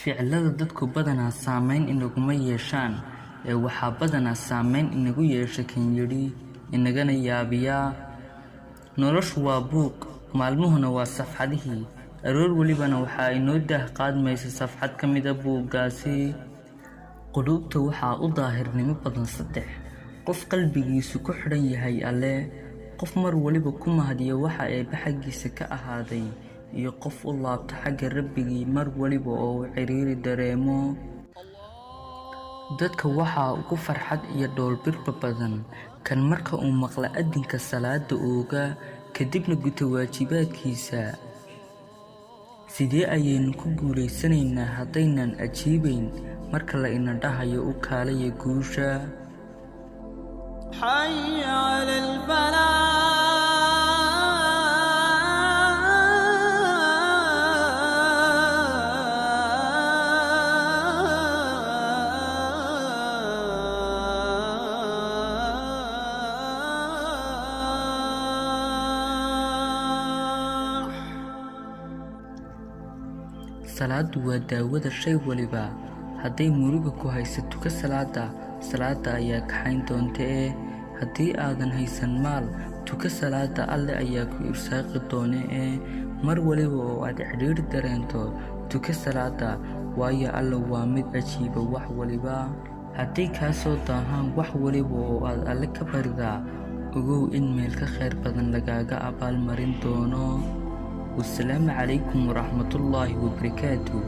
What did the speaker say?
ficilada dadku badanaa saameyn inaguma yeeshaan ee waxaa badanaa saameyn inagu yeesha kan yidhi inagana yaabiyaa. noloshu waa buuq, maalmuhuna waa safxadihii, aroor welibana waxaa inoo daah qaadmaysa safxad ka mida buuggaasi. quluubta waxaa u daahirnimo badan 3: qof qalbigiisu ku xidhan yahay alle, qof mar waliba ku mahadiya waxa eebbe xaggiisa ka ahaaday, iyo qof u laabta xagga rabbigii mar waliba oo uu ciriiri dareemo. dadka waxaa ugu farxad iyo dhoolbirba badan kan marka uu maqla adinka salaada ooga kadibna guta waajibaadkiisa. sidee ayaynu ku guulaysanaynaa haddaynan ajiibayn marka la ina dhahayo u kaalaya guusha? حي على الفلاح. salaadu waa daawada shay waliba. hadday muruga ku hayso tuka salaada ayaa kaxayn doonta haddii aadan haysan maal tuka salaada, alle ayaa ku irsaaqi doone mar waliba oo aad cidhiidhi dareento tuka salaada, waayo alle waa mid ajiiba wax waliba. haddii kaa soo daahaan wax waliba oo aad alle ka baridaa, ogow in meel ka khayr badan lagaaga abaalmarin doono. والسلام عليكم ورحمة الله وبركاته.